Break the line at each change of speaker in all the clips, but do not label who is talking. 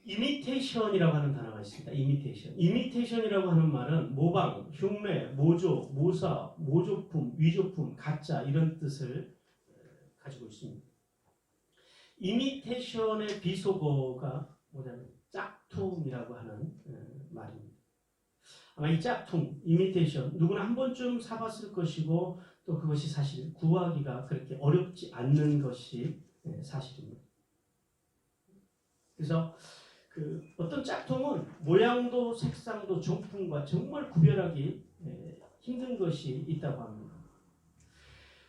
이미테이션이라고 하는 단어가 있습니다. 이미테이션. 이미테이션이라고 하는 말은 모방, 흉내, 모조, 모사, 모조품, 위조품, 가짜 이런 뜻을 가지고 있습니다. 이미테이션의 비속어가 뭐냐면 짝퉁이라고 하는 말입니다. 아마 이 짝퉁, 이미테이션 누구나 한 번쯤 사봤을 것이고 또 그것이 사실 구하기가 그렇게 어렵지 않는 것이 사실입니다. 그래서 어떤 짝퉁은 모양도 색상도 정품과 정말 구별하기 힘든 것이 있다고 합니다.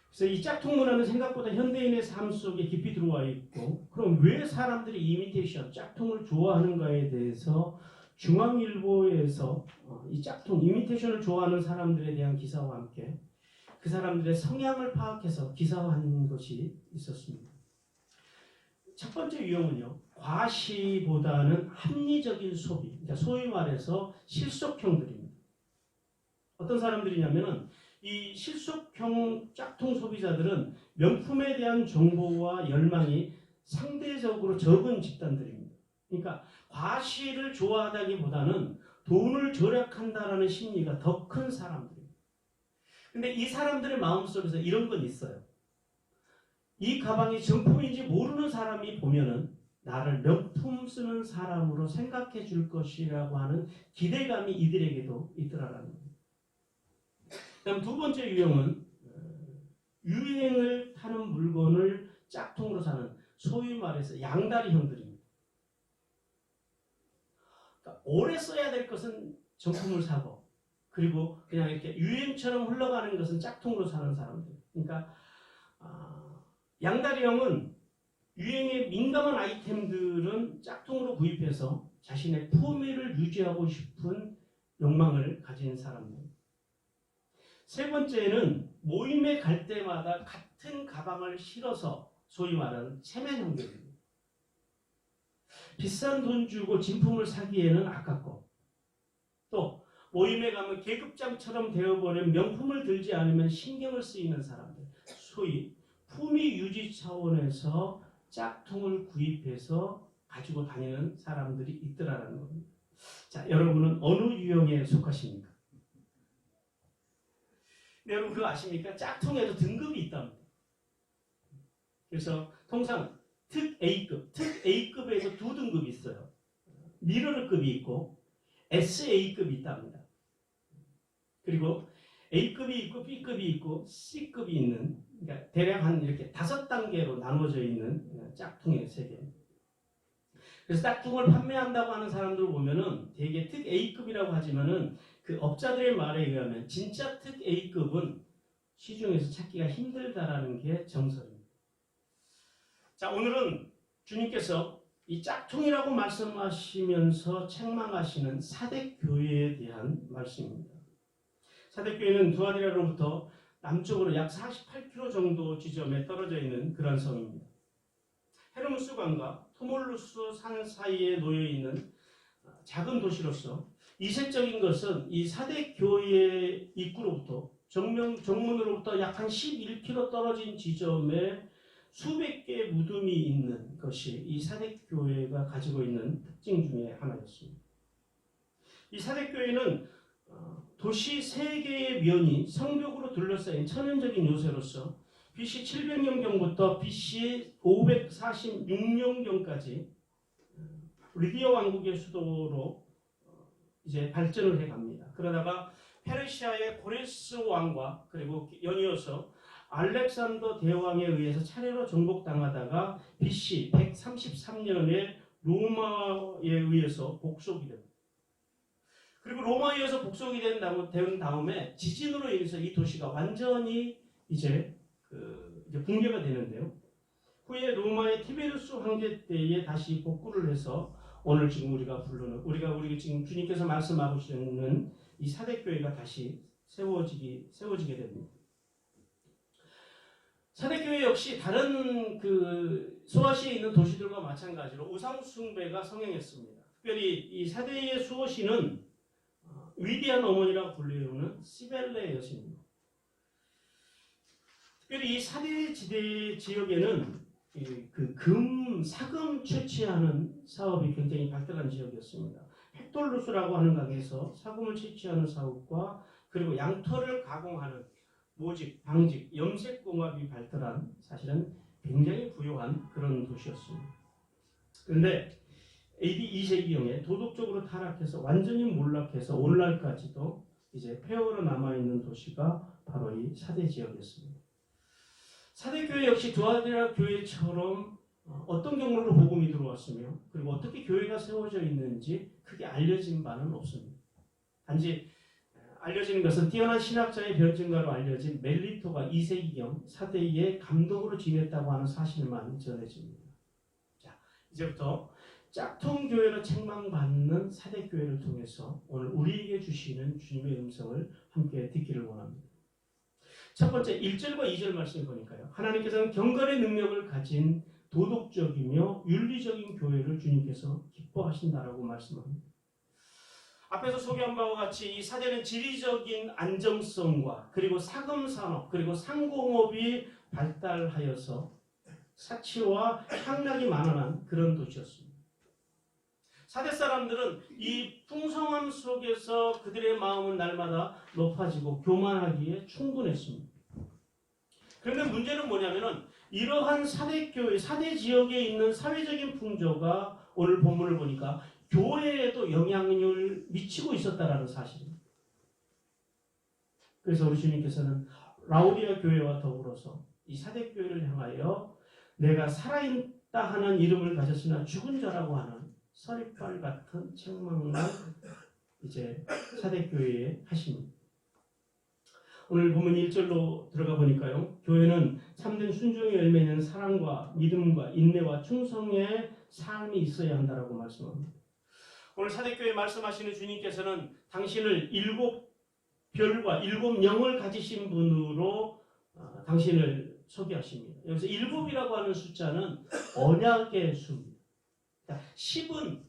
그래서 이 짝퉁 문화는 생각보다 현대인의 삶 속에 깊이 들어와 있고, 그럼 왜 사람들이 이미테이션, 짝퉁을 좋아하는가에 대해서 중앙일보에서 이 짝퉁, 이미테이션을 좋아하는 사람들에 대한 기사와 함께 그 사람들의 성향을 파악해서 기사화한 것이 있었습니다. 첫 번째 유형은요, 과시보다는 합리적인 소비, 그러니까 소위 말해서 실속형들입니다. 어떤 사람들이냐면은 이 실속형 짝퉁 소비자들은 명품에 대한 정보와 열망이 상대적으로 적은 집단들입니다. 그러니까 과시를 좋아하다기보다는 돈을 절약한다라는 심리가 더 큰 사람들입니다. 근데 이 사람들의 마음속에서 이런 건 있어요. 이 가방이 정품인지 모르는 사람이 보면은 나를 명품 쓰는 사람으로 생각해 줄 것이라고 하는 기대감이 이들에게도 있더라라는 겁니다. 그다음 두 번째 유형은 유행을 타는 물건을 짝퉁으로 사는 소위 말해서 양다리형들입니다. 그러니까 오래 써야 될 것은 정품을 사고 그리고 그냥 이렇게 유행처럼 흘러가는 것은 짝퉁으로 사는 사람들. 그러니까 양다리형은 유행에 민감한 아이템들은 짝퉁으로 구입해서 자신의 품위를 유지하고 싶은 욕망을 가진 사람들. 세 번째는 모임에 갈 때마다 같은 가방을 실어서 소위 말하는 체면형들입니다. 비싼 돈 주고 진품을 사기에는 아깝고 또 모임에 가면 계급장처럼 되어버린 명품을 들지 않으면 신경을 쓰이는 사람들. 소위 품위 유지 차원에서 짝퉁을 구입해서 가지고 다니는 사람들이 있더라라는 겁니다. 자, 여러분은 어느 유형에 속하십니까? 여러분 그거 아십니까? 짝퉁에도 등급이 있답니다. 그래서 통상 특 A급, 특 A급에서 두 등급이 있어요. 미러르급이 있고 SA급이 있답니다. 그리고 A급이 있고 B급이 있고 C급이 있는, 그러니까 대략 한 이렇게 5단계로 나눠져 있는 짝퉁의 세계. 그래서 짝퉁을 판매한다고 하는 사람들을 보면은 되게 특 A급이라고 하지만은 그 업자들의 말에 의하면 진짜 특 A급은 시중에서 찾기가 힘들다라는 게 정설입니다. 자, 오늘은 주님께서 이 짝퉁이라고 말씀하시면서 책망하시는 사대교회에 대한 말씀입니다. 사대교회는 두아디라로부터 남쪽으로 약 48km 정도 지점에 떨어져 있는 그런 성입니다. 헤르무스강과 토몰루스 산 사이에 놓여 있는 작은 도시로서 이색적인 것은 이 사대교회 입구로부터 정문으로부터 약 한 11km 떨어진 지점에 수백 개의 무덤이 있는 것이 이 사대교회가 가지고 있는 특징 중에 하나였습니다. 이 사대교회는 도시 3개의 면이 성벽으로 둘러싸인 천연적인 요새로서 BC 700년경부터 BC 546년경까지 리디아 왕국의 수도로 이제 발전을 해갑니다. 그러다가 페르시아의 고레스 왕과 그리고 연이어서 알렉산더 대왕에 의해서 차례로 정복당하다가 BC 133년에 로마에 의해서 복속이 됩니다. 그리고 로마에 의해서 복속이 된 다음에 지진으로 인해서 이 도시가 완전히 이제 붕괴가 되는데요. 후에 로마의 티베리우스 황제 때에 다시 복구를 해서 오늘 지금 우리가 지금 주님께서 말씀하시는 이 사대교회가 다시 세워지게 됩니다. 사대교회 역시 다른 소아시에 있는 도시들과 마찬가지로 우상 숭배가 성행했습니다. 특별히 이 사대의 수호신은 위대한 어머니라고 불리우는 시벨레 여신입니다. 특별히 이 사대 지역에는 사금 채취하는 사업이 굉장히 발달한 지역이었습니다. 헥돌루스라고 하는 강에서 사금을 채취하는 사업과 그리고 양털을 가공하는 모직, 방직, 염색공업이 발달한 사실은 굉장히 부유한 그런 도시였습니다. 그런데 AD 2세기경에 도덕적으로 타락해서 완전히 몰락해서 오늘날까지도 이제 폐허로 남아있는 도시가 바로 이 사대 지역이었습니다. 사대교회 역시 두아디라 교회처럼 어떤 경로로 복음이 들어왔으며 그리고 어떻게 교회가 세워져 있는지 크게 알려진 바는 없습니다. 단지 알려지는 것은 뛰어난 신학자의 변증가로 알려진 멜리토가 2세기경 사대의 감독으로 지냈다고 하는 사실만 전해집니다. 자, 이제부터 짝퉁교회로 책망받는 사대교회를 통해서 오늘 우리에게 주시는 주님의 음성을 함께 듣기를 원합니다. 첫 번째 1절과 2절 말씀을 보니까요. 하나님께서는 경건의 능력을 가진 도덕적이며 윤리적인 교회를 주님께서 기뻐하신다라고 말씀합니다. 앞에서 소개한 바와 같이 이 사대는 지리적인 안정성과 그리고 사금산업 그리고 상공업이 발달하여서 사치와 향락이 만연한 그런 도시였습니다. 사대 사람들은 이 풍성함 속에서 그들의 마음은 날마다 높아지고 교만하기에 충분했습니다. 그런데 문제는 뭐냐면은 이러한 사대교회, 사대 지역에 있는 사회적인 풍조가 오늘 본문을 보니까 교회에도 영향을 미치고 있었다라는 사실입니다. 그래서 우리 주님께서는 라우디아 교회와 더불어서 이 사대교회를 향하여 내가 살아있다 하는 이름을 가졌으나 죽은 자라고 하는 서리빨 같은 책망을 이제 사대교회에 하십니다. 오늘 본문 1절로 들어가 보니까요. 교회는 참된 순종의 열매는 사랑과 믿음과 인내와 충성의 삶이 있어야 한다라고 말씀합니다. 오늘 사대교회 말씀하시는 주님께서는 당신을 7별과 7영을 가지신 분으로 당신을 소개하십니다. 여기서 7이라고 하는 숫자는 언약의 수입니다. 10은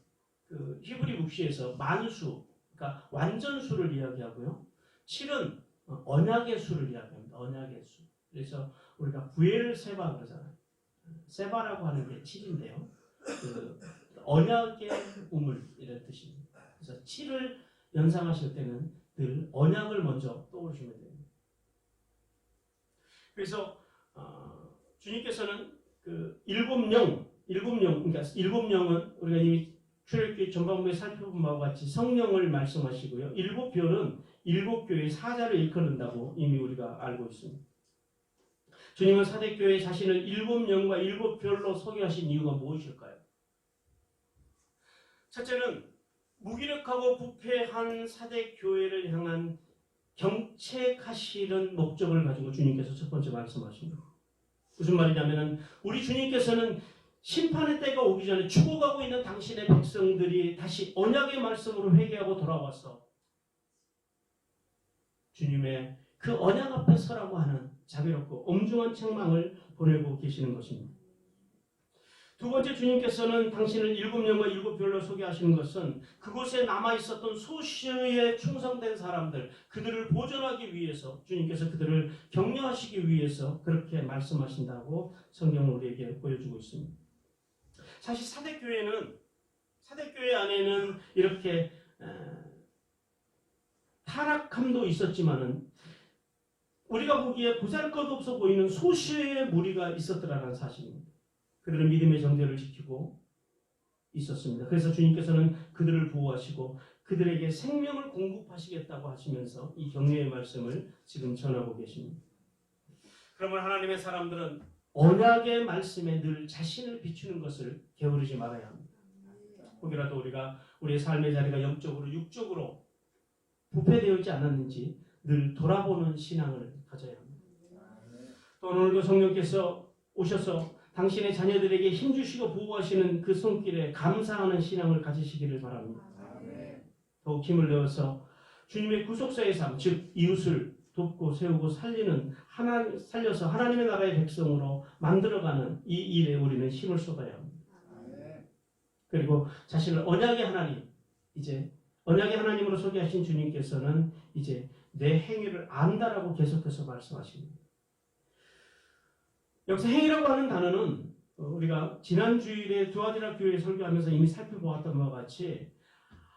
그 히브리 묵시에서 만수, 그러니까 완전수를 이야기하고요. 7은 언약의 수를 이야기합니다. 언약의 수. 그래서 우리가 부엘 세바 그러잖아요. 세바라고 하는 게 7인데요. 그 언약의 우물 이런 뜻입니다. 그래서 7을 연상하실 때는 늘 언약을 먼저 떠오르시면 됩니다. 그래서 주님께서는 그 7영, 그러니까 7영은 우리가 이미 출애굽기 전반부에 살펴본 바와 같이 성령을 말씀하시고요. 7별은 7교회의 사자를 일컫는다고 이미 우리가 알고 있습니다. 주님은 사대교회 자신을 7영과 7별로 소개하신 이유가 무엇일까요? 첫째는 무기력하고 부패한 사대교회를 향한 경책하시는 목적을 가지고 주님께서 첫 번째 말씀하십니다. 무슨 말이냐면 우리 주님께서는 심판의 때가 오기 전에 죽어가고 있는 당신의 백성들이 다시 언약의 말씀으로 회개하고 돌아와서 주님의 그 언약 앞에 서라고 하는 자비롭고 엄중한 책망을 보내고 계시는 것입니다. 두 번째, 주님께서는 당신을 7영과 7별로 소개하시는 것은 그곳에 남아있었던 소수의 충성된 사람들, 그들을 보존하기 위해서 주님께서 그들을 격려하시기 위해서 그렇게 말씀하신다고 성경은 우리에게 보여주고 있습니다. 사실 사대교회 안에는 이렇게 타락함도 있었지만은 우리가 보기에 보잘것없어 보이는 소수의 무리가 있었더라는 사실입니다. 그들은 믿음의 정죄를 지키고 있었습니다. 그래서 주님께서는 그들을 보호하시고 그들에게 생명을 공급하시겠다고 하시면서 이 격려의 말씀을 지금 전하고 계십니다. 그러면 하나님의 사람들은 언약의 말씀에 늘 자신을 비추는 것을 게으르지 말아야 합니다. 혹이라도 우리가 우리의 삶의 자리가 영적으로 육적으로 부패되어 있지 않았는지 늘 돌아보는 신앙을 가져야 합니다. 또 오늘도 성령께서 오셔서 당신의 자녀들에게 힘주시고 보호하시는 그 손길에 감사하는 신앙을 가지시기를 바랍니다. 더욱 힘을 내어서 주님의 구속사의 삶, 즉 이웃을 돕고 세우고 살려서 하나님의 나라의 백성으로 만들어가는 이 일에 우리는 힘을 쏟아야 합니다. 그리고 자신을 언약의 하나님, 이제 언약의 하나님으로 소개하신 주님께서는 이제 내 행위를 안다라고 계속해서 말씀하십니다. 여기서 행위라고 하는 단어는 우리가 지난 주일에 두아디라 교회 설교하면서 이미 살펴보았던 바와 같이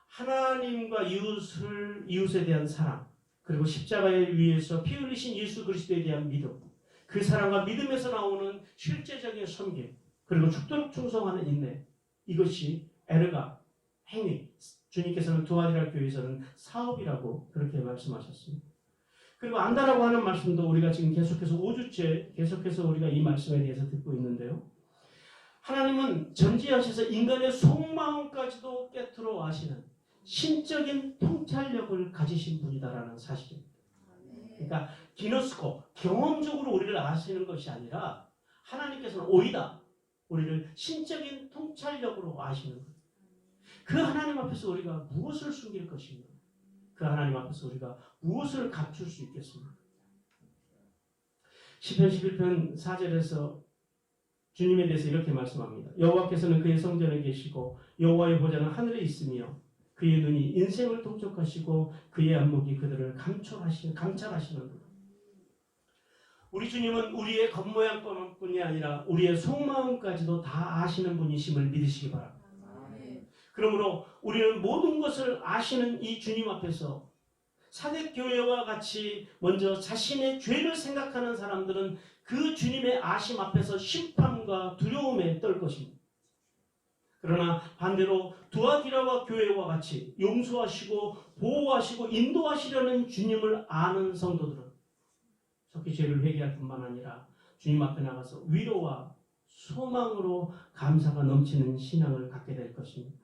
하나님과 이웃에 대한 사랑, 그리고 십자가에 위해서 피 흘리신 예수 그리스도에 대한 믿음, 그 사랑과 믿음에서 나오는 실제적인 섬김, 그리고 죽도록 충성하는 인내, 이것이 에르가, 행위, 주님께서는 두아디라 교회에서는 사업이라고 그렇게 말씀하셨습니다. 그리고 안다라고 하는 말씀도 우리가 지금 계속해서 5주째 계속해서 우리가 이 말씀에 대해서 듣고 있는데요. 하나님은 전지하셔서 인간의 속마음까지도 꿰뚫어 아시는 신적인 통찰력을 가지신 분이다라는 사실입니다. 그러니까 기노스코, 경험적으로 우리를 아시는 것이 아니라 하나님께서는 오히려 우리를 신적인 통찰력으로 아시는 거예요. 그 하나님 앞에서 우리가 무엇을 숨길 것인가? 그 하나님 앞에서 우리가 무엇을 감출 수 있겠습니까? 시편 11편 4절에서 주님에 대해서 이렇게 말씀합니다. 여호와께서는 그의 성전에 계시고 여호와의 보좌는 하늘에 있으며 그의 눈이 인생을 통촉하시고 그의 안목이 그들을 감찰하시는 분. 우리 주님은 우리의 겉모양뿐이 아니라 우리의 속마음까지도 다 아시는 분이심을 믿으시기 바랍니다. 그러므로 우리는 모든 것을 아시는 이 주님 앞에서 사대교회와 같이 먼저 자신의 죄를 생각하는 사람들은 그 주님의 아심 앞에서 심판과 두려움에 떨 것입니다. 그러나 반대로 두아디라와 교회와 같이 용서하시고 보호하시고 인도하시려는 주님을 아는 성도들은 속히 죄를 회개할 뿐만 아니라 주님 앞에 나가서 위로와 소망으로 감사가 넘치는 신앙을 갖게 될 것입니다.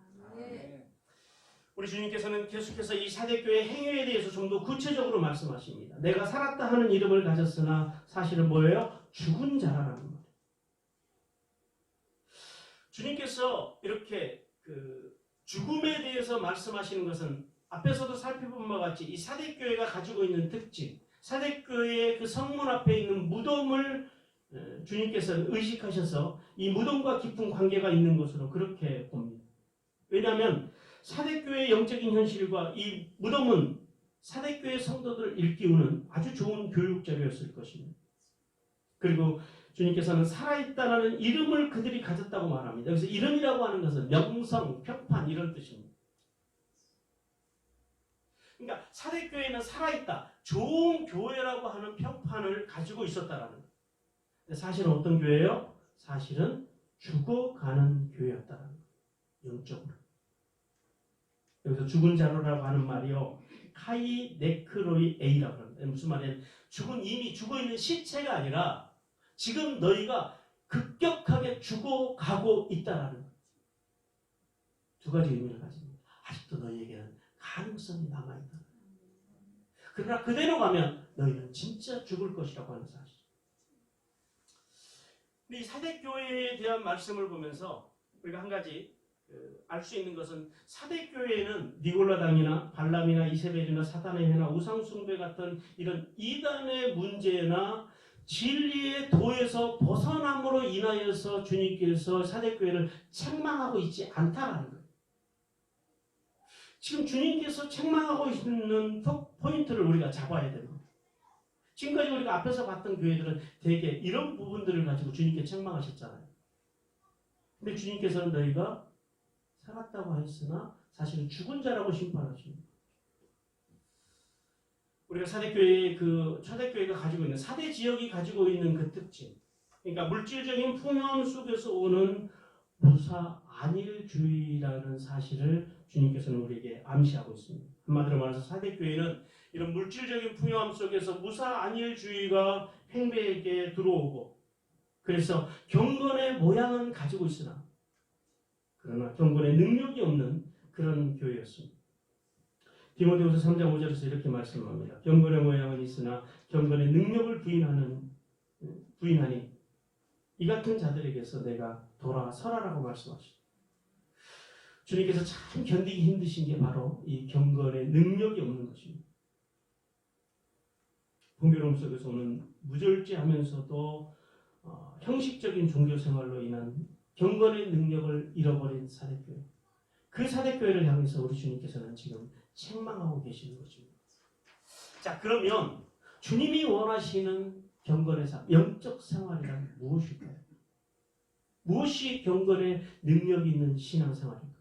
우리 주님께서는 계속해서 이 사대교회 행위에 대해서 좀 더 구체적으로 말씀하십니다. 내가 살았다 하는 이름을 가졌으나 사실은 뭐예요? 죽은 자라는 거예요. 주님께서 이렇게 죽음에 대해서 말씀하시는 것은 앞에서도 살펴본 바와 같이 이 사대교회가 가지고 있는 특징, 사대교회의 그 성문 앞에 있는 무덤을 주님께서는 의식하셔서 이 무덤과 깊은 관계가 있는 것으로 그렇게 봅니다. 왜냐하면 사대교회의 영적인 현실과 이 무덤은 사대교회 성도들을 일깨우는 아주 좋은 교육 자료였을 것입니다. 그리고 주님께서는 살아있다라는 이름을 그들이 가졌다고 말합니다. 여기서 이름이라고 하는 것은 명성, 평판 이런 뜻입니다. 그러니까 사대교회는 살아있다, 좋은 교회라고 하는 평판을 가지고 있었다라는 거예요. 근데 사실은 어떤 교회예요? 사실은 죽어가는 교회였다라는 거예요. 영적으로. 여기서 죽은 자로라고 하는 말이요, 카이 네크로이 에이라고 합니다. 무슨 말이냐면 이미 죽어있는 시체가 아니라 지금 너희가 급격하게 죽어가고 있다라는 거예요. 두 가지 의미를 가집니다. 아직도 너희에게는 가능성이 남아있다. 그러나 그대로 가면 너희는 진짜 죽을 것이라고 하는 사실. 근데 이 사대교회에 대한 말씀을 보면서 우리가 한 가지 알 수 있는 것은 사대교회에는 니골라당이나 발람이나 이세벨이나 사단의 회나 우상숭배 같은 이런 이단의 문제나 진리의 도에서 벗어남으로 인하여서 주님께서 사대교회를 책망하고 있지 않다라는 거예요. 지금 주님께서 책망하고 있는 포인트를 우리가 잡아야 됩니다. 지금까지 우리가 앞에서 봤던 교회들은 대개 이런 부분들을 가지고 주님께 책망하셨잖아요. 근데 주님께서는 너희가 살았다고 하였으나 사실은 죽은 자라고 심판하십니다. 우리가 초대교회가 가지고 있는 사대 지역이 가지고 있는 그 특징, 그러니까 물질적인 풍요함 속에서 오는 무사 안일주의라는 사실을 주님께서는 우리에게 암시하고 있습니다. 한마디로 말해서 사대교회는 이런 물질적인 풍요함 속에서 무사 안일주의가 팽배하게 들어오고, 그래서 경건의 모양은 가지고 있으나 그러나 경건의 능력이 없는 그런 교회였습니다. 디모데후서 3장 5절에서 이렇게 말씀합니다. 경건의 모양은 있으나 경건의 능력을 부인하니 이 같은 자들에게서 내가 돌아서라라고 말씀하십니다. 주님께서 참 견디기 힘드신 게 바로 이 경건의 능력이 없는 것입니다. 풍요로움 속에서 오는 무절제하면서도 형식적인 종교 생활로 인한 경건의 능력을 잃어버린 사대교회. 그 사대교회를 향해서 우리 주님께서는 지금 책망하고 계시는 것입니다. 자, 그러면 주님이 원하시는 경건의 삶, 영적 생활이란 무엇일까요? 무엇이 경건의 능력이 있는 신앙생활일까?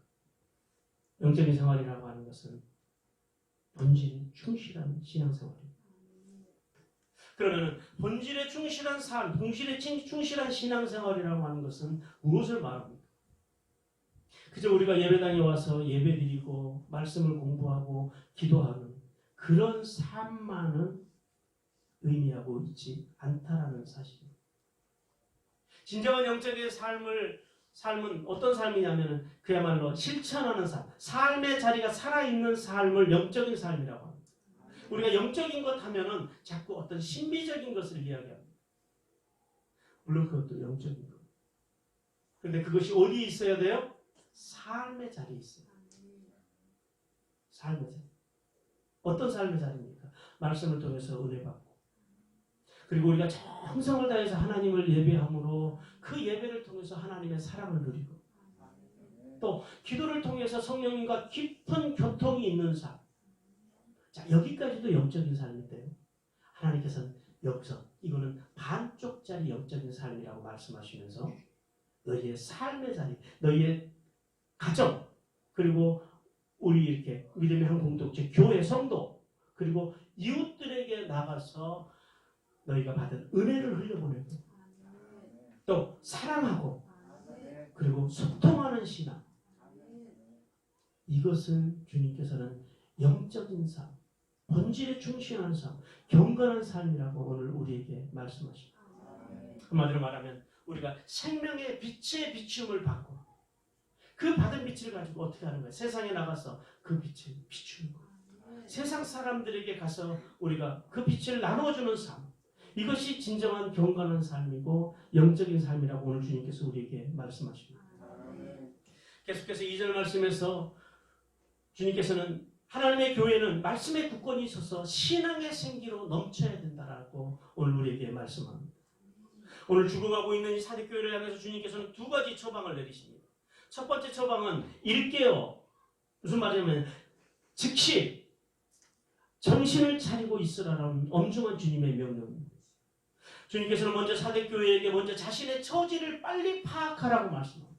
영적인 생활이라고 하는 것은 본질에 충실한 신앙생활입니다. 그러면 본질에 충실한 삶, 본질에 충실한 신앙생활이라고 하는 것은 무엇을 말합니까? 그저 우리가 예배당에 와서 예배드리고 말씀을 공부하고 기도하는 그런 삶만은 의미하고 있지 않다라는 사실입니다. 진정한 영적인 삶은 어떤 삶이냐면 그야말로 실천하는 삶, 삶의 자리가 살아있는 삶을 영적인 삶이라고 합니다. 우리가 영적인 것 하면은 자꾸 어떤 신비적인 것을 이야기합니다. 물론 그것도 영적인 것. 그런데 그것이 어디에 있어야 돼요? 삶의 자리에 있어요. 삶의 자리. 어떤 삶의 자리입니까? 말씀을 통해서 은혜 받고 그리고 우리가 정성을 다해서 하나님을 예배함으로 그 예배를 통해서 하나님의 사랑을 누리고 또 기도를 통해서 성령님과 깊은 교통이 있는 삶. 자, 여기까지도 영적인 삶인데요. 하나님께서는 여기서 이거는 반쪽짜리 영적인 삶이라고 말씀하시면서 너희의 삶의 자리, 너희의 가정, 그리고 우리 이렇게 믿음의 한 공동체, 교회 성도, 그리고 이웃들에게 나가서 너희가 받은 은혜를 흘려보내고 또 사랑하고 그리고 소통하는 신앙, 이것을 주님께서는 영적인 삶, 본질에 충실한 삶, 경건한 삶이라고 오늘 우리에게 말씀하십니다. 한마디로 말하면 우리가 생명의 빛의 비춤을 받고 그 받은 빛을 가지고 어떻게 하는 거예요? 세상에 나가서 그 빛을 비추는 거예요. 세상 사람들에게 가서 우리가 그 빛을 나눠주는 삶, 이것이 진정한 경건한 삶이고 영적인 삶이라고 오늘 주님께서 우리에게 말씀하십니다. 계속해서 2절 말씀에서 주님께서는 하나님의 교회는 말씀의 굳건히 있어서 신앙의 생기로 넘쳐야 된다라고 오늘 우리에게 말씀합니다. 오늘 죽어가고 있는 이 사대교회를 향해서 주님께서는 두 가지 처방을 내리십니다. 첫 번째 처방은 일깨어, 무슨 말이냐면 즉시 정신을 차리고 있으라는 엄중한 주님의 명령입니다. 주님께서는 먼저 사대교회에게 먼저 자신의 처지를 빨리 파악하라고 말씀합니다.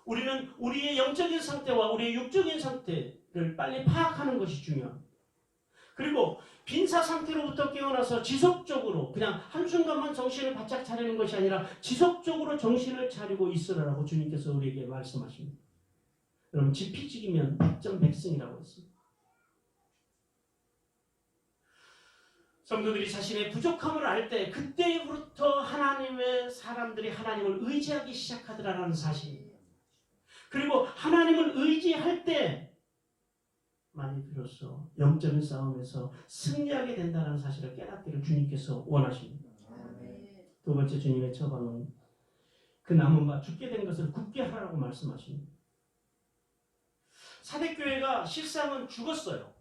우리는 우리의 영적인 상태와 우리의 육적인 상태를 빨리 파악하는 것이 중요합니다. 그리고 빈사 상태로부터 깨어나서 지속적으로 그냥 한순간만 정신을 바짝 차리는 것이 아니라 지속적으로 정신을 차리고 있으라고 주님께서 우리에게 말씀하십니다. 여러분 지피지기면 백전백승이라고 했습니다. 성도들이 자신의 부족함을 알 때 그때부터 하나님의 사람들이 하나님을 의지하기 시작하더라는 사실입니다. 그리고 하나님을 의지할 때 만이 비로소 영적인 싸움에서 승리하게 된다는 사실을 깨닫기를 주님께서 원하십니다. 두 번째 주님의 처방은 그 남은 바 죽게 된 것을 굳게 하라고 말씀하십니다. 사대교회가 실상은 죽었어요.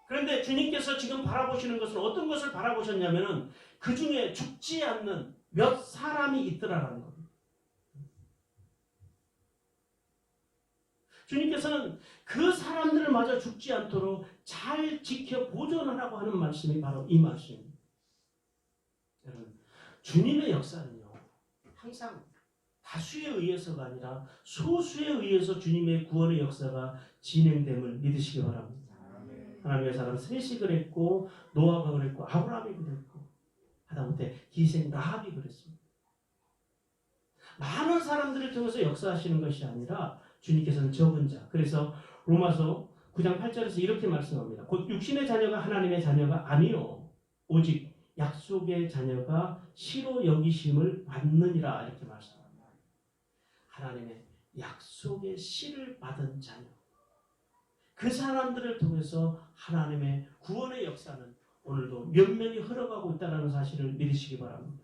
그런데 주님께서 지금 바라보시는 것은 어떤 것을 바라보셨냐면은 그 중에 죽지 않는 몇 사람이 있더라라는 겁니다. 주님께서는 그 사람들을 마저 죽지 않도록 잘 지켜 보존하라고 하는 말씀이 바로 이 말씀입니다. 여러분, 주님의 역사는요, 항상 다수에 의해서가 아니라 소수에 의해서 주님의 구원의 역사가 진행됨을 믿으시기 바랍니다. 하나님의 사람 셋이 그랬고 노아가 그랬고 아브라함이 그랬고 하다못해 기생 라합이 그랬습니다. 많은 사람들을 통해서 역사하시는 것이 아니라 주님께서는 적은 자. 그래서 로마서 9장 8절에서 이렇게 말씀합니다. 곧 육신의 자녀가 하나님의 자녀가 아니요 오직 약속의 자녀가 시로 여기심을 받느니라 이렇게 말씀합니다. 하나님의 약속의 시를 받은 자녀. 그 사람들을 통해서 하나님의 구원의 역사는 오늘도 면면이 흘러가고 있다는 사실을 믿으시기 바랍니다.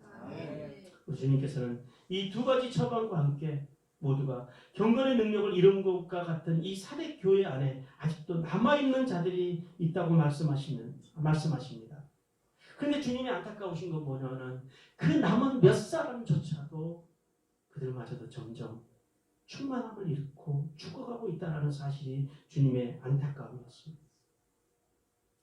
우리 주님께서는 이 두 가지 처방과 함께 모두가 경건의 능력을 이룬 것과 같은 이 사대교회 안에 아직도 남아있는 자들이 있다고 말씀하십니다. 그런데 주님이 안타까우신 건 뭐냐면 그 남은 몇 사람조차도 그들마저도 점점 충만함을 잃고 죽어가고 있다는 사실이 주님의 안타까움이었습니다.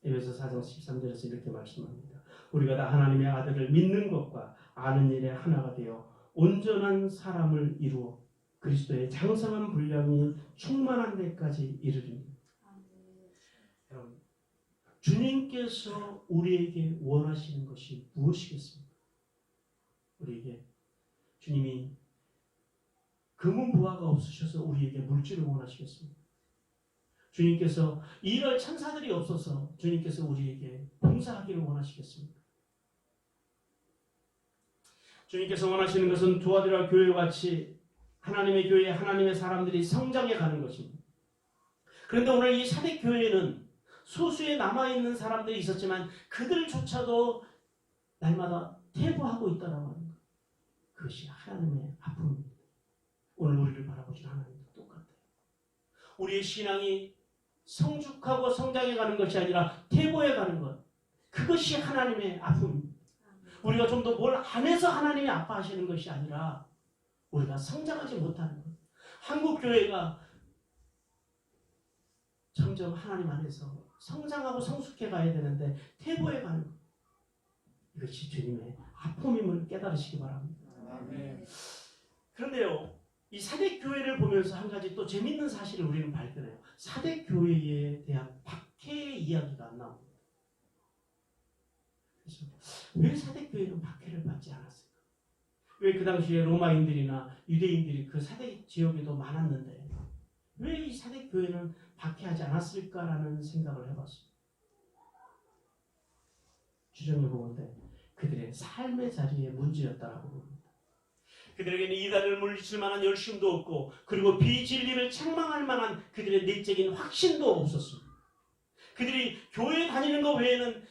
에베소 4장 13절에서 이렇게 말씀합니다. 우리가 다 하나님의 아들을 믿는 것과 아는 일에 하나가 되어 온전한 사람을 이루어 그리스도의 장성한 분량이 충만한 데까지 이르리니. 여러분, 주님께서 우리에게 원하시는 것이 무엇이겠습니까? 우리에게 주님이 금은부화가 없으셔서 우리에게 물질을 원하시겠습니까? 주님께서 일할 천사들이 없어서 주님께서 우리에게 봉사하기를 원하시겠습니까? 주님께서 원하시는 것은 두아디라 교회와 같이 하나님의 교회, 하나님의 사람들이 성장해 가는 것입니다. 그런데 오늘 이 사대 교회는 소수에 남아있는 사람들이 있었지만 그들조차도 날마다 퇴보하고 있다라고 하는 것. 그것이 하나님의 아픔입니다. 오늘 우리를 바라보시는 하나님도 똑같아요. 우리의 신앙이 성숙하고 성장해 가는 것이 아니라 퇴보해 가는 것. 그것이 하나님의 아픔입니다. 우리가 좀 더 뭘 안 해서 하나님이 아파하시는 것이 아니라 우리가 성장하지 못하는 것. 한국교회가 점점 하나님 안에서 성장하고 성숙해 가야 되는데 퇴보해 가는 것. 이것이 주님의 아픔임을 깨달으시기 바랍니다. 아멘. 그런데요, 이 사대교회를 보면서 한 가지 또 재밌는 사실을 우리는 발견해요. 사대교회에 대한 박해의 이야기가 안 나옵니다. 그래서 왜 사대교회는 박해를 받지 않았을까? 왜 그 당시에 로마인들이나 유대인들이 그 사대 지역에도 많았는데 왜 이 사대교회는 박해하지 않았을까라는 생각을 해봤습니다. 추정해 보건대 그들의 삶의 자리의 문제였다라고 봅니다. 그들에게는 이단을 물리칠 만한 열심도 없고 그리고 비진리를 책망할 만한 그들의 내적인 확신도 없었습니다. 그들이 교회에 다니는 것 외에는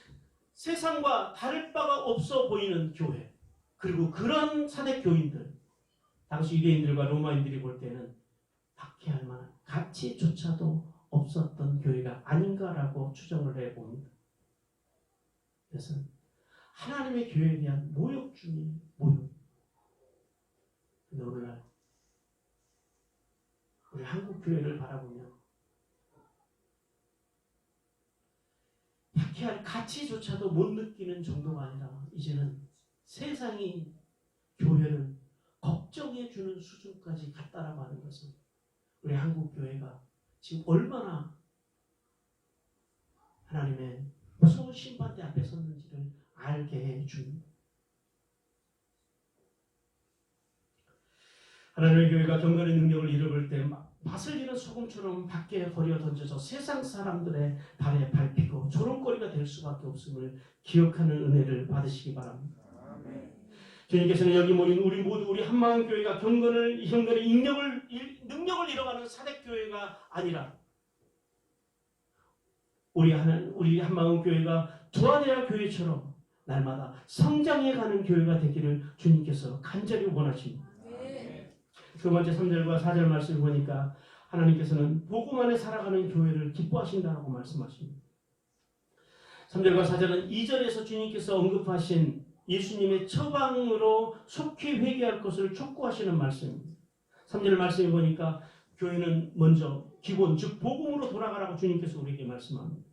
세상과 다를 바가 없어 보이는 교회, 그리고 그런 사대 교인들, 당시 유대인들과 로마인들이 볼 때는 박해할 만한 가치조차도 없었던 교회가 아닌가라고 추정을 해봅니다. 그래서 하나님의 교회에 대한 모욕 중에 모욕. 근데 오늘날 우리 한국 교회를 바라보면 박해할 가치조차도 못 느끼는 정도가 아니라 이제는 세상이 교회를 걱정해 주는 수준까지 갔다라고 하는 것은 우리 한국 교회가 지금 얼마나 하나님의 무서운 심판대 앞에 섰는지를 알게 해 줍니다. 하나님의 교회가 경건의 능력을 잃어볼 때 맛을 잃은 소금처럼 밖에 버려 던져서 세상 사람들의 발에 밟히고 조롱거리가 될 수밖에 없음을 기억하는 은혜를 받으시기 바랍니다. 주님께서는 여기 모인 우리 모두 우리 한마음 교회가 경건의 능력을 잃어가는 사대교회가 아니라 우리 한마음 교회가 두아디라 교회처럼 날마다 성장해가는 교회가 되기를 주님께서 간절히 원하십니다. 두 번째 3절과 4절 말씀을 보니까 하나님께서는 복음 안에 살아가는 교회를 기뻐하신다고 말씀하십니다. 3절과 4절은 2절에서 주님께서 언급하신 예수님의 처방으로 속히 회개할 것을 촉구하시는 말씀입니다. 3절 말씀을 보니까 교회는 먼저 기본, 즉 복음으로 돌아가라고 주님께서 우리에게 말씀합니다.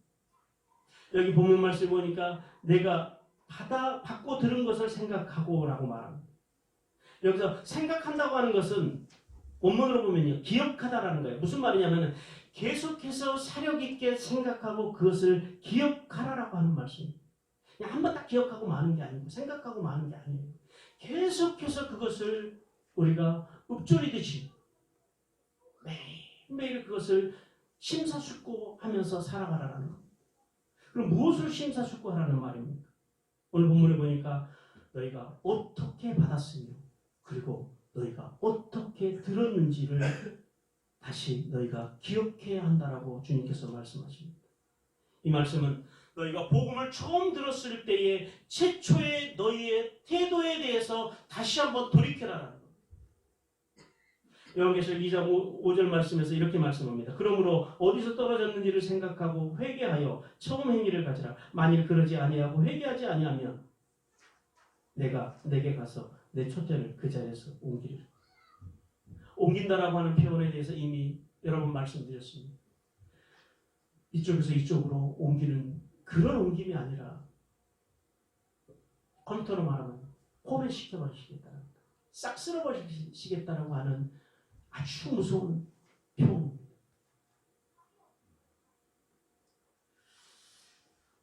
여기 본문 말씀을 보니까 내가 받고 들은 것을 생각하고 라고 말합니다. 여기서 생각한다고 하는 것은 원문으로 보면요, 기억하다라는 거예요. 무슨 말이냐면 계속해서 사력 있게 생각하고 그것을 기억하라라고 하는 말씀입니다. 그냥 한번 딱 기억하고 마는 게 아니고 생각하고 마는 게 아니에요. 계속해서 그것을 우리가 읊조리듯이 매일매일 그것을 심사숙고하면서 살아가라는 것. 그럼 무엇을 심사숙고하라는 말입니까? 오늘 본문을 보니까 너희가 어떻게 받았으며 그리고 너희가 어떻게 들었는지를 다시 너희가 기억해야 한다라고 주님께서 말씀하십니다. 이 말씀은 너희가 복음을 처음 들었을 때의 최초의 너희의 태도에 대해서 다시 한번 돌이켜라라는 겁니다. 요한계시록 2장 5절 말씀에서 이렇게 말씀합니다. 그러므로 어디서 떨어졌는지를 생각하고 회개하여 처음 행위를 가지라. 만일 그러지 아니하고 회개하지 아니하면 내가 내게 가서 내 촛대를 그 자리에서 옮기리라. 옮긴다라고 하는 표현에 대해서 이미 여러 번 말씀드렸습니다. 이쪽에서 이쪽으로 옮기는 그런 옮김이 아니라 컴퓨터로 말하면 포맷시켜버리시겠다는 겁니다. 싹 쓸어버리시겠다라고 하는 아주 무서운 표현입니다.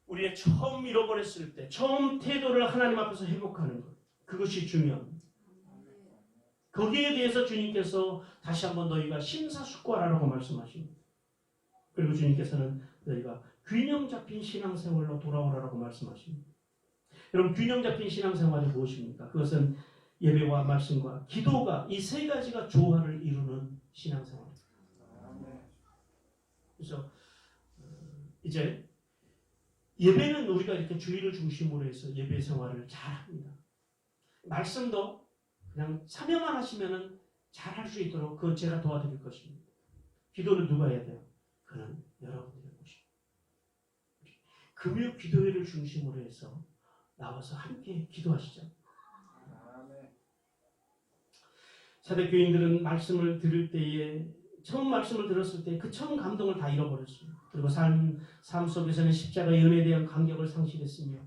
우리의 처음 잃어버렸을 때 처음 태도를 하나님 앞에서 회복하는 것, 그것이 중요합니다. 거기에 대해서 주님께서 다시 한번 너희가 심사숙고하라고 말씀하십니다. 그리고 주님께서는 너희가 균형 잡힌 신앙생활로 돌아오라고 말씀하십니다. 여러분, 균형 잡힌 신앙생활이 무엇입니까? 그것은 예배와 말씀과 기도가 이 세 가지가 조화를 이루는 신앙생활입니다. 그래서 이제 예배는 우리가 이렇게 주의를 중심으로 해서 예배 생활을 잘합니다. 말씀도 그냥 참여만 하시면은 잘할 수 있도록 그건 제가 도와드릴 것입니다. 기도는 누가 해야 돼요? 그는 여러분들의 것입니다. 금요 기도회를 중심으로 해서 나와서 함께 기도하시죠. 사대교인들은 말씀을 들을 때에 처음 말씀을 들었을 때 그 처음 감동을 다 잃어버렸습니다. 그리고 삶 속에서는 십자가의 은혜에 대한 감격을 상실했으며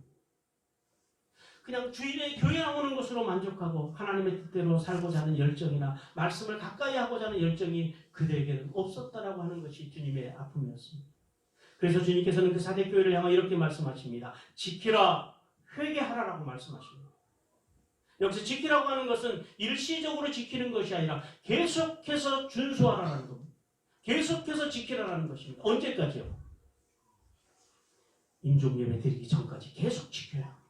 그냥 주일에 교회 나오는 것으로 만족하고 하나님의 뜻대로 살고자 하는 열정이나 말씀을 가까이 하고자 하는 열정이 그들에게는 없었다라고 하는 것이 주님의 아픔이었습니다. 그래서 주님께서는 그 사대교회를 향해 이렇게 말씀하십니다. 지키라, 회개하라라고 말씀하십니다. 여기서 지키라고 하는 것은 일시적으로 지키는 것이 아니라 계속해서 준수하라는 겁니다. 계속해서 지키라는 것입니다. 언제까지요? 임종예배 드리기 전까지 계속 지켜야 합니다.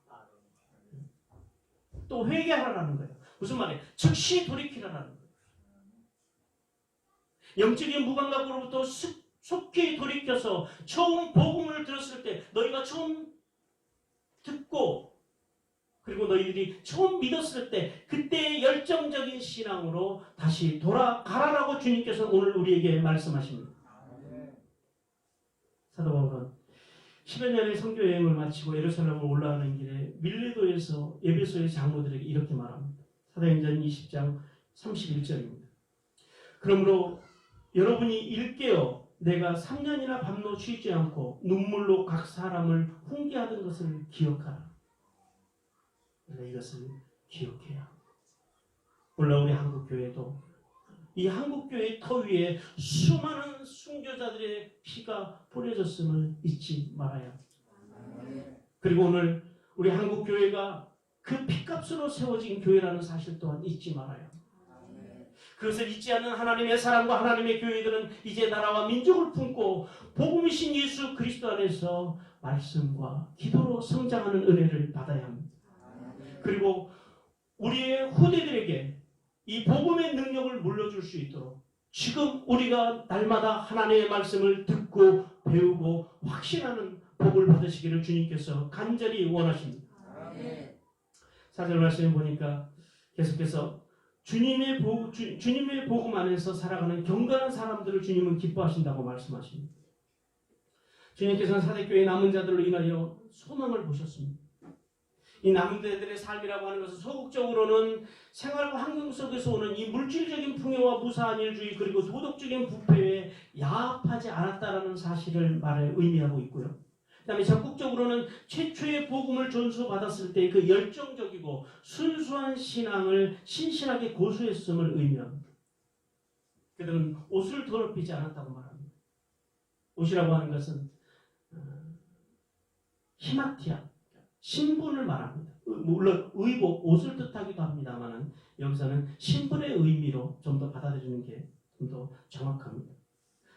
또 회개하라는 거예요. 무슨 말이에요? 즉시 돌이키라는 거예요. 영적인 무감각으로부터 속히 돌이켜서 처음 복음을 들었을 때 너희가 처음 듣고 그리고 너희들이 처음 믿었을 때 그때의 열정적인 신앙으로 다시 돌아가라라고 주님께서 오늘 우리에게 말씀하십니다. 사도 바울은 10여 년의 선교 여행을 마치고 예루살렘을 올라가는 길에 밀레도에서 에베소의 장로들에게 이렇게 말합니다. 사도행전 20장 31절입니다. 그러므로 여러분이 일깨어 내가 3년이나 밤낮 쉬지 않고 눈물로 각 사람을 훈계하던 것을 기억하라. 이것을 기억해야 합니다. 물론 우리 한국교회도 이 한국교회의 터 위에 수많은 순교자들의 피가 뿌려졌음을 잊지 말아야 합니다. 그리고 오늘 우리 한국교회가 그 피값으로 세워진 교회라는 사실 또한 잊지 말아야 합니다. 그것을 잊지 않는 하나님의 사랑과 하나님의 교회들은 이제 나라와 민족을 품고 복음이신 예수 그리스도 안에서 말씀과 기도로 성장하는 은혜를 받아야 합니다. 그리고 우리의 후대들에게 이 복음의 능력을 물려줄 수 있도록 지금 우리가 날마다 하나님의 말씀을 듣고 배우고 확신하는 복을 받으시기를 주님께서 간절히 원하십니다. 4절 말씀에 보니까 계속해서 주님의 복음 안에서 살아가는 경건한 사람들을 주님은 기뻐하신다고 말씀하십니다. 주님께서는 사대교회 남은 자들로 인하여 소망을 보셨습니다. 이 남은 자들의 삶이라고 하는 것은 소극적으로는 생활과 환경 속에서 오는 이 물질적인 풍요와 무사한 일주의 그리고 도덕적인 부패에 야합하지 않았다라는 사실을 의미하고 있고요. 그 다음에 적극적으로는 최초의 복음을 전수받았을 때 그 열정적이고 순수한 신앙을 신실하게 고수했음을 의미합니다. 그들은 옷을 더럽히지 않았다고 말합니다. 옷이라고 하는 것은 히마티아, 신분을 말합니다. 물론 의복, 옷을 뜻하기도 합니다만 여기서는 신분의 의미로 좀 더 받아들이는 게 좀 더 정확합니다.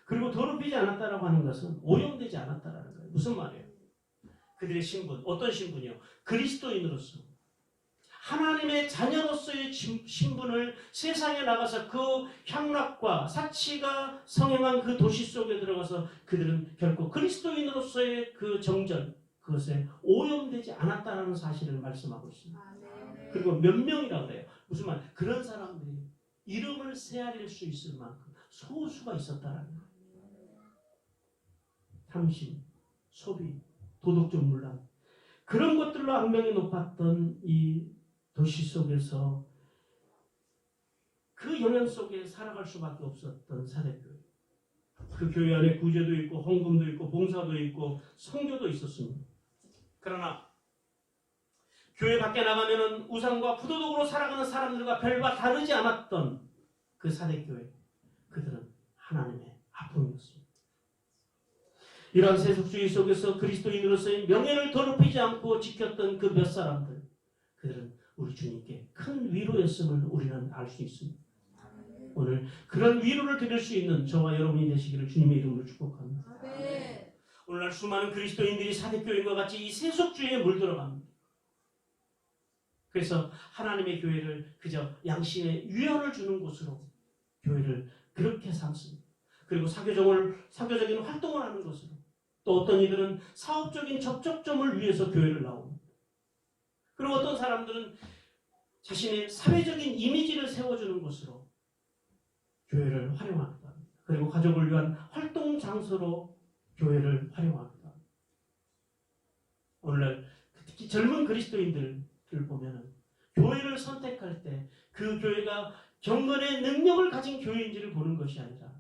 그리고 더럽히지 않았다라고 하는 것은 오염되지 않았다라는 거예요. 무슨 말이에요? 그들의 신분, 어떤 신분이요? 그리스도인으로서 하나님의 자녀로서의 신분을 세상에 나가서 그 향락과 사치가 성행한 그 도시 속에 들어가서 그들은 결코 그리스도인으로서의 그 정절, 그것에 오염되지 않았다는 사실을 말씀하고 있습니다. 그리고 몇 명이라고 그래요. 무슨 말? 그런 사람들이 이름을 세아릴 수 있을 만큼 소수가 있었다는 거예요. 탐심, 소비, 도덕적 문란 그런 것들로 악명이 높았던 이 도시 속에서 그 영향 속에 살아갈 수밖에 없었던 사대교회. 그 교회 안에 구제도 있고 헌금도 있고 봉사도 있고 성교도 있었습니다. 그러나 교회 밖에 나가면은 우상과 부도덕으로 살아가는 사람들과 별바 다르지 않았던 그 사대교회, 그들은 하나님의 아픔이었습니다. 이러한 세속주의 속에서 그리스도인으로서의 명예를 더럽히지 않고 지켰던 그 몇 사람들, 그들은 우리 주님께 큰 위로였음을 우리는 알 수 있습니다. 오늘 그런 위로를 드릴 수 있는 저와 여러분이 되시기를 주님의 이름으로 축복합니다. 오늘날 수많은 그리스도인들이 사대교인과 같이 이 세속주의에 물들어갑니다. 그래서 하나님의 교회를 그저 양심의 유연을 주는 곳으로 교회를 그렇게 삼습니다. 그리고 사교적인 활동을 하는 것으로, 또 어떤 이들은 사업적인 접촉점을 위해서 교회를 나옵니다. 그리고 어떤 사람들은 자신의 사회적인 이미지를 세워주는 곳으로 교회를 활용합니다. 그리고 가족을 위한 활동 장소로 교회를 활용합니다. 오늘날 특히 젊은 그리스도인들을 보면은 교회를 선택할 때 그 교회가 경건의 능력을 가진 교회인지를 보는 것이 아니라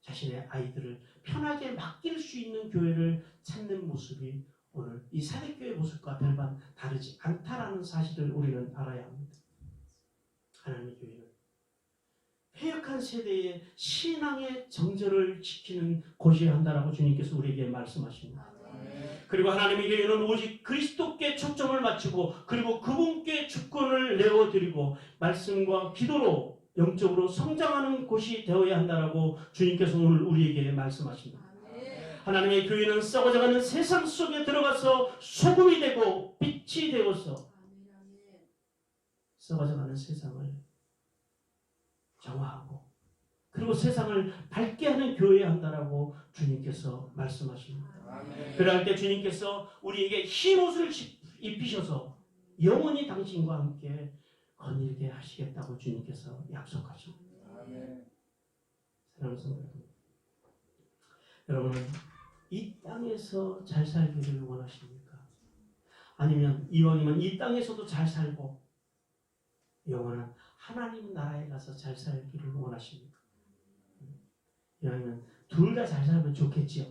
자신의 아이들을 편하게 맡길 수 있는 교회를 찾는 모습이 오늘 이 사대교회 모습과 별반 다르지 않다라는 사실을 우리는 알아야 합니다. 하나님의 교회는 패역한 세대의 신앙의 정절을 지키는 곳이어야 한다라고 주님께서 우리에게 말씀하십니다. 그리고 하나님의 교회는 오직 그리스도께 초점을 맞추고 그리고 그분께 주권을 내어드리고 말씀과 기도로 영적으로 성장하는 곳이 되어야 한다라고 주님께서 오늘 우리에게 말씀하십니다. 하나님의 교회는 썩어져가는 세상 속에 들어가서 소금이 되고 빛이 되어서 썩어져가는 세상을 정화하고 그리고 세상을 밝게 하는 교회여야 한다라고 주님께서 말씀하십니다. 그럴 때 주님께서 우리에게 흰 옷을 입히셔서 영원히 당신과 함께 거닐게 하시겠다고 주님께서 약속하십니다. 사랑하는 성도 여러분, 여러분은 이 땅에서 잘 살기를 원하십니까? 아니면 이왕이면 이 땅에서도 잘 살고 영원한 하나님 나라에 가서 잘 살기를 원하십니까? 이왕이면 둘 다 잘 살면 좋겠지요.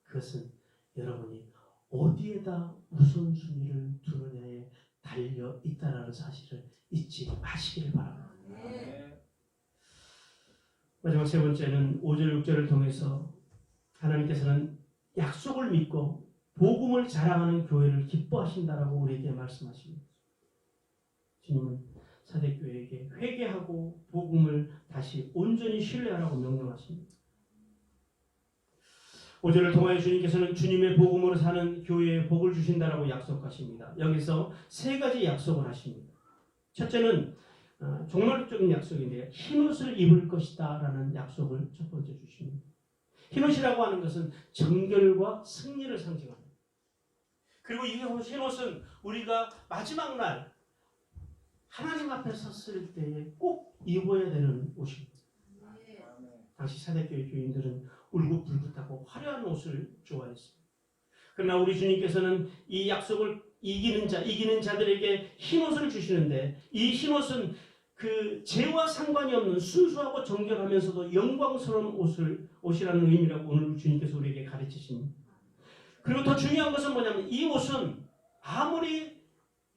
그것은 여러분이 어디에다 우선순위를 두느냐에 달려 있다는 사실을 잊지 마시기를 바랍니다. 마지막 세 번째는 5절 6절을 통해서 하나님께서는 약속을 믿고 복음을 자랑하는 교회를 기뻐하신다라고 우리에게 말씀하십니다. 주님은 사대교회에게 회개하고 복음을 다시 온전히 신뢰하라고 명령하십니다. 5절을 통하여 주님께서는 주님의 복음으로 사는 교회에 복을 주신다라고 약속하십니다. 여기서 세 가지 약속을 하십니다. 첫째는 종말적인 약속인데요. 흰옷을 입을 것이다 라는 약속을 첫 번째 주십니다. 흰옷이라고 하는 것은 정결과 승리를 상징합니다. 그리고 이 흰옷은 우리가 마지막 날 하나님 앞에 섰을 때에 꼭 입어야 되는 옷입니다. 당시 사대교회 교인들은 울긋불긋하고 화려한 옷을 좋아했습니다. 그러나 우리 주님께서는 이 약속을 이기는 자들에게 흰옷을 주시는데 이 흰옷은 그 죄와 상관이 없는 순수하고 정결하면서도 영광스러운 옷이라는 의미라고 오늘 주님께서 우리에게 가르치십니다. 그리고 더 중요한 것은 뭐냐면 이 옷은 아무리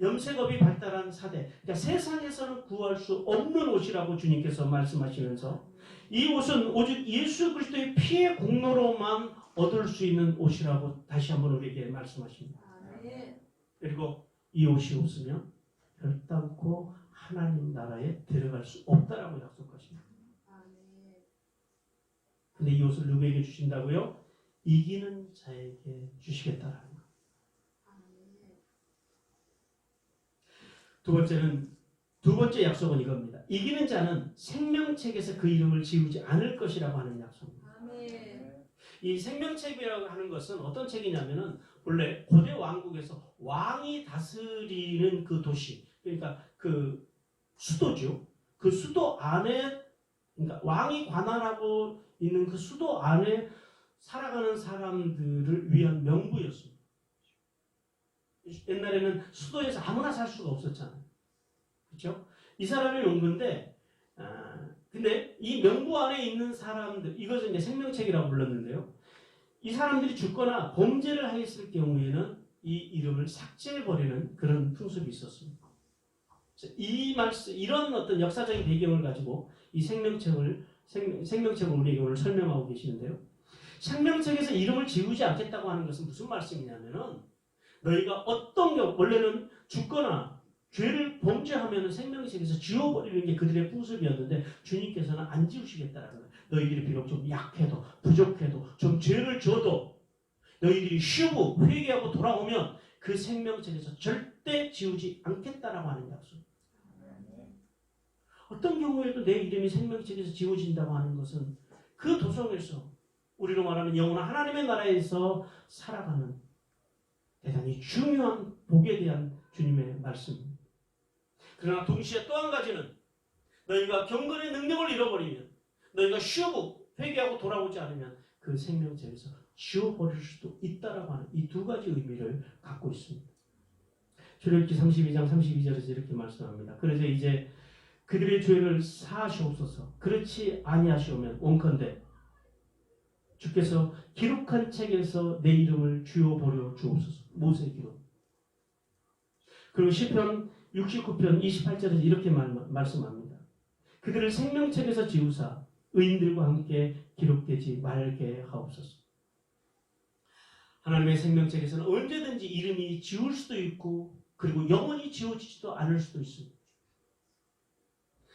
염색업이 발달한 사대, 그러니까 세상에서는 구할 수 없는 옷이라고 주님께서 말씀하시면서 이 옷은 오직 예수 그리스도의 피의 공로로만 얻을 수 있는 옷이라고 다시 한번 우리에게 말씀하십니다. 그리고 이 옷이 없으면 결단코 하나님 나라에 들어갈 수 없다라고 약속하십니다. 근데 이 옷을 누구에게 주신다고요? 이기는 자에게 주시겠다라는 것. 두 번째 약속은 이겁니다. 이기는 자는 생명책에서 그 이름을 지우지 않을 것이라고 하는 약속입니다. 이 생명책이라고 하는 것은 어떤 책이냐면은 원래 고대 왕국에서 왕이 다스리는 그 도시, 그러니까 그 수도죠. 그 수도 안에, 그러니까 왕이 관할하고 있는 그 수도 안에 살아가는 사람들을 위한 명부였습니다. 옛날에는 수도에서 아무나 살 수가 없었잖아요. 그렇죠? 이 사람이 명부인데, 근데 이 명부 안에 있는 사람들, 이것은 이제 생명책이라고 불렀는데요. 이 사람들이 죽거나 범죄를 하였을 경우에는 이 이름을 삭제해버리는 그런 풍습이 있었습니다. 이런 어떤 역사적인 배경을 가지고 이 생명책을 우리에게 오늘 설명하고 계시는데요. 생명책에서 이름을 지우지 않겠다고 하는 것은 무슨 말씀이냐면은 너희가 어떤 경우 원래는 죽거나 죄를 범죄하면 생명책에서 지워버리는 게 그들의 풍습이었는데 주님께서는 안 지우시겠다라는 거예요. 너희들이 비록 좀 약해도 부족해도 좀 죄를 져도 너희들이 쉬고 회개하고 돌아오면 그 생명책에서 절대 지우지 않겠다라고 하는 약속. 어떤 경우에도 내 이름이 생명책에서 지워진다고 하는 것은 그 도성에서 우리로 말하면 영원한 하나님의 나라에서 살아가는 대단히 중요한 복에 대한 주님의 말씀입니다. 그러나 동시에 또 한 가지는 너희가 경건의 능력을 잃어버리면 너희가 쉬고 회개하고 돌아오지 않으면 그 생명책에서 지워버릴 수도 있다라고 하는 이 두 가지 의미를 갖고 있습니다. 출애굽기 32장 32절에서 이렇게 말씀합니다. 그래서 이제 그들의 죄를 사하시옵소서. 그렇지 아니하시오면 온컨대 주께서 기록한 책에서 내 이름을 지워버려 주옵소서. 모세의 기록. 그리고 시편 69편 28절에서 이렇게 말씀합니다. 그들을 생명책에서 지우사 의인들과 함께 기록되지 말게 하옵소서. 하나님의 생명책에서는 언제든지 이름이 지울 수도 있고 그리고 영원히 지워지지도 않을 수도 있습니다.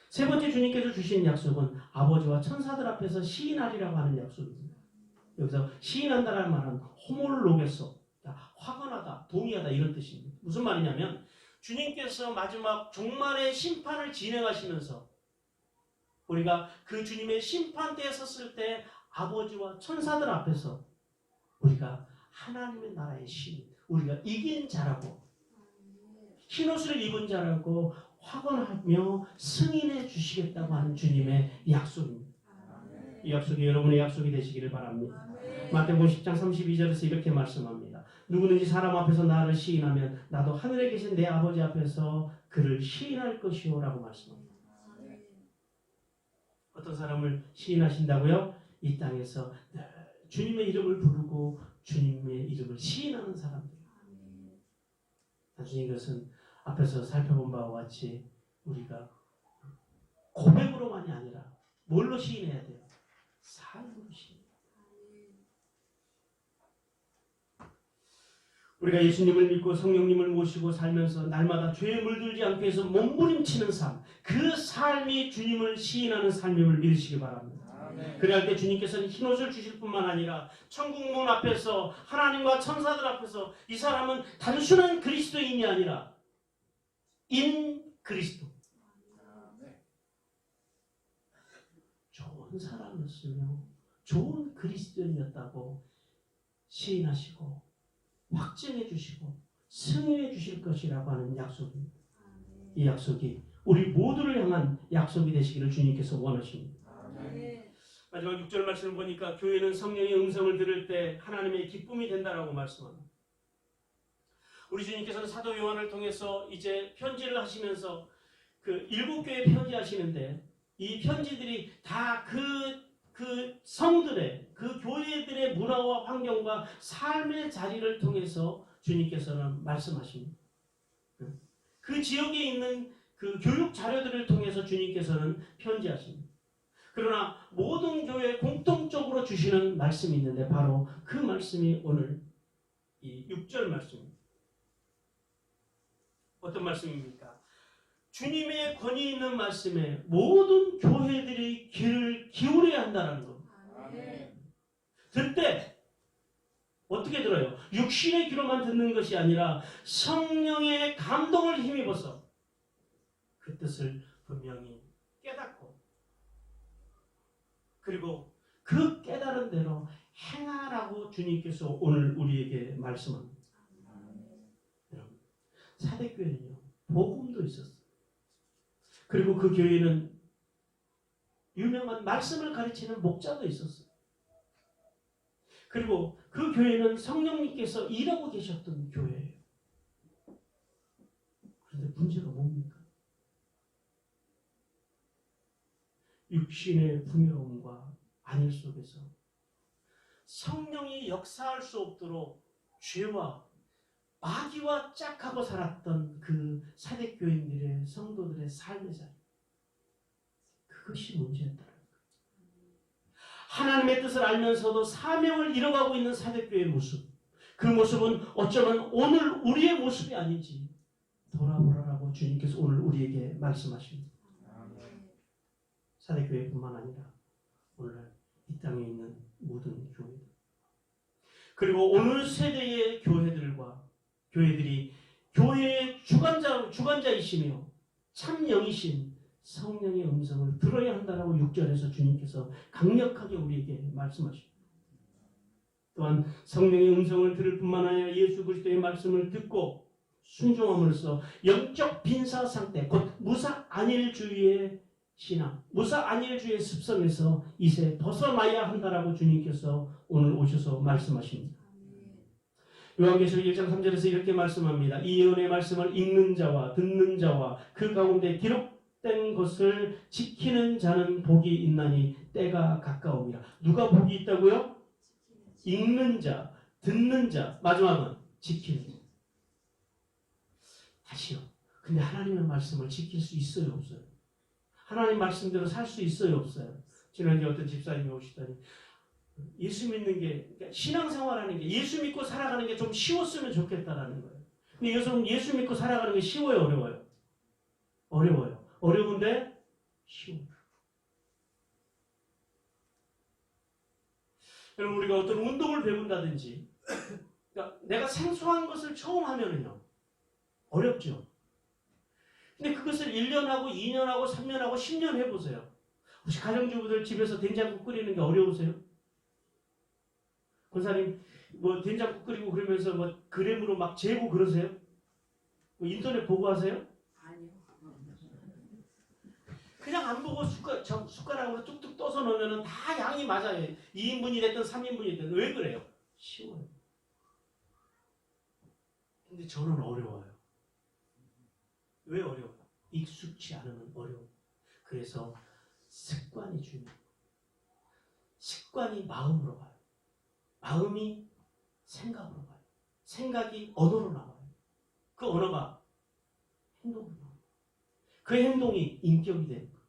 세 번째 주님께서 주신 약속은 아버지와 천사들 앞에서 시인하리라고 하는 약속입니다. 여기서 시인한다라는 말은 호몰로게서, 화관하다, 동의하다 이런 뜻입니다. 무슨 말이냐면 주님께서 마지막 종말의 심판을 진행하시면서 우리가 그 주님의 심판대에 섰을 때 아버지와 천사들 앞에서 우리가 하나님의 나라의 시인, 우리가 이긴 자라고 흰옷을 입은 자라고 확언하며 승인해 주시겠다고 하는 주님의 약속입니다. 이 약속이 여러분의 약속이 되시기를 바랍니다. 마태복음 10장 32절에서 이렇게 말씀합니다. 누구든지 사람 앞에서 나를 시인하면 나도 하늘에 계신 내 아버지 앞에서 그를 시인할 것이요 라고 말씀합니다. 어떤 사람을 시인하신다고요? 이 땅에서 주님의 이름을 부르고 주님의 이름을 시인하는 사람들. 단순히 이것은 앞에서 살펴본 바와 같이 우리가 고백으로만이 아니라 뭘로 시인해야 돼요? 삶으로 시인. 우리가 예수님을 믿고 성령님을 모시고 살면서 날마다 죄에 물들지 않기 위해서 몸부림치는 삶, 그 삶이 주님을 시인하는 삶임을 믿으시기 바랍니다. 그래야 할 때 주님께서는 흰옷을 주실 뿐만 아니라 천국문 앞에서 하나님과 천사들 앞에서 이 사람은 단순한 그리스도인이 아니라 인 그리스도, 좋은 사람이었으며 좋은 그리스도인이었다고 시인하시고 확증해 주시고 승인해 주실 것이라고 하는 약속입니다. 이 약속이 우리 모두를 향한 약속이 되시기를 주님께서 원하십니다. 마지막 6절 말씀을 보니까 교회는 성령의 음성을 들을 때 하나님의 기쁨이 된다라고 말씀합니다. 우리 주님께서는 사도 요한을 통해서 이제 편지를 하시면서 그 7교회 편지하시는데 이 편지들이 다 그 성들의 그 교회들의 문화와 환경과 삶의 자리를 통해서 주님께서는 말씀하십니다. 그 지역에 있는 그 교육 자료들을 통해서 주님께서는 편지하십니다. 그러나 모든 교회에 공통적으로 주시는 말씀이 있는데 바로 그 말씀이 오늘 이 6절 말씀입니다. 어떤 말씀입니까? 주님의 권위 있는 말씀에 모든 교회들이 귀를 기울여야 한다는 겁니다. 그때 어떻게 들어요? 육신의 귀로만 듣는 것이 아니라 성령의 감동을 힘입어서 그 뜻을 분명히 깨닫고 그리고 그 깨달은 대로 행하라고 주님께서 오늘 우리에게 말씀합니다. 여러분, 사대교회는요, 복음도 있었어요. 그리고 그 교회는 유명한 말씀을 가르치는 목자도 있었어요. 그리고 그 교회는 성령님께서 일하고 계셨던 교회예요. 그런데 문제가 뭡니까? 육신의 풍요로움과 안일 속에서 성령이 역사할 수 없도록 죄와 마귀와 짝하고 살았던 그 사대교인들의 성도들의 삶의 자리, 그것이 문제였다는 거예요. 하나님의 뜻을 알면서도 사명을 잃어가고 있는 사대교회의 모습, 그 모습은 어쩌면 오늘 우리의 모습이 아닌지 돌아보라라고 주님께서 오늘 우리에게 말씀하십니다. 사대교회뿐만 아니라 오늘날 이 땅에 있는 모든 교회들, 그리고 오늘 세대의 교회들이 교회의 주관자이시며 참 영이신 성령의 음성을 들어야 한다라고 6절에서 주님께서 강력하게 우리에게 말씀하십니다. 또한 성령의 음성을 들을 뿐만 아니라 예수 그리스도의 말씀을 듣고 순종함으로써 영적 빈사 상태, 곧 무사안일주의의 신앙, 무사안일주의의 습성에서 이제 벗어나야 한다라고 주님께서 오늘 오셔서 말씀하십니다. 요한계시록 1장 3절에서 이렇게 말씀합니다. 이 예언의 말씀을 읽는 자와 듣는 자와 그 가운데 기록된 것을 지키는 자는 복이 있나니 때가 가까움이라. 누가 복이 있다고요? 읽는 자, 듣는 자, 마지막은 지키는 자. 다시요. 근데 하나님의 말씀을 지킬 수 있어요, 없어요? 하나님 말씀대로 살 수 있어요, 없어요? 지난주에 어떤 집사님이 오시더니 예수 믿는 게, 그러니까 신앙생활하는 게 예수 믿고 살아가는 게 좀 쉬웠으면 좋겠다라는 거예요. 근데 요즘 예수 믿고 살아가는 게 쉬워요, 어려워요? 어려워요. 어려운데 쉬워요. 여러분, 우리가 어떤 운동을 배운다든지, 그러니까 내가 생소한 것을 처음 하면은요, 어렵죠. 근데 그것을 1년하고 2년하고 3년하고 10년 해보세요. 혹시 가정주부들 집에서 된장국 끓이는 게 어려우세요? 권사님, 뭐 된장국 끓이고 그러면서 뭐 그램으로 막 재고 그러세요? 뭐 인터넷 보고 하세요?
아니요.
그냥 안 보고 숟가락으로 뚝뚝 떠서 넣으면 다 양이 맞아요. 2인분이 됐든 3인분이 됐든. 왜 그래요? 쉬워요. 근데 저는 어려워요. 왜 어려워요? 익숙치 않으면 어려워요. 그래서 습관이 중요해요. 습관이 마음으로 가요. 마음이 생각으로 가요. 생각이 언어로 나와요. 그 언어가 행동으로 나와요. 그 행동이 인격이 되는 거예요.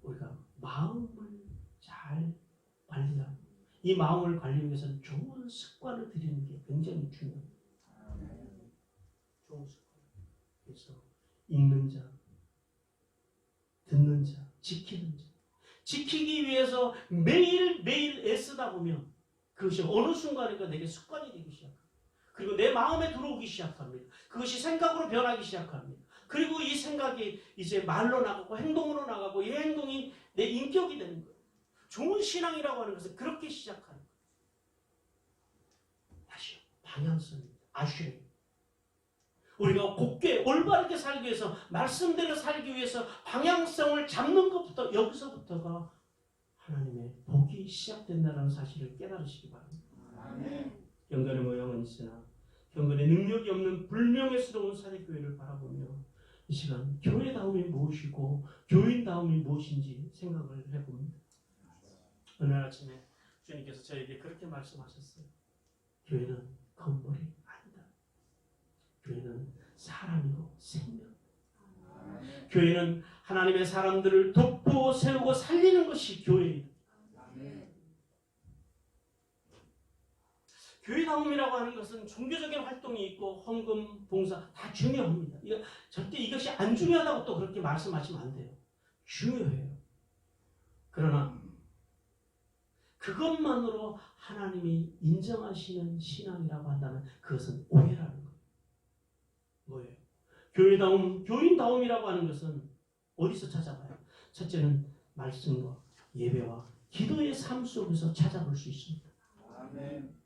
우리가 마음을 잘 관리하고, 이 마음을 관리하기 위해서는 좋은 습관을 들이는 게 굉장히 중요합니다. 좋은 습관. 그래서 읽는 자, 듣는 자, 지키는 자. 지키기 위해서 매일매일 애쓰다 보면 그것이 어느 순간인가 내게 습관이 되기 시작합니다. 그리고 내 마음에 들어오기 시작합니다. 그것이 생각으로 변하기 시작합니다. 그리고 이 생각이 이제 말로 나가고 행동으로 나가고 이 행동이 내 인격이 되는 거예요. 좋은 신앙이라고 하는 것은 그렇게 시작하는 거예요. 다시요. 방향성입니다. 아슈레. 우리가 곱게 올바르게 살기 위해서, 말씀대로 살기 위해서 방향성을 잡는 것부터, 여기서부터가 하나님의 복이 시작된다는 사실을 깨달으시기 바랍니다. 경건의 모양은 있으나 경건의 능력이 없는 불명예스러운 사대교회를 바라보며 이 시간 교회다움이 무엇이고 교인다움이 무엇인지 생각을 해봅니다. 오늘 아침에 주님께서 저에게 그렇게 말씀하셨어요. 교회는 건물이 아니다. 교회는 사람이고 생명. 교회는 하나님의 사람들을 돕고 세우고 살리는 것이 교회이다. 교회다움이라고 하는 것은 종교적인 활동이 있고 헌금, 봉사 다 중요합니다. 절대 이것이 안 중요하다고 또 그렇게 말씀하시면 안 돼요. 중요해요. 그러나 그것만으로 하나님이 인정하시는 신앙이라고 한다면 그것은 오해라는 거예요. 뭐예요? 교회다움, 교인다움이라고 하는 것은 어디서 찾아봐요? 첫째는 말씀과 예배와 기도의 삶 속에서 찾아볼 수 있습니다. 아멘.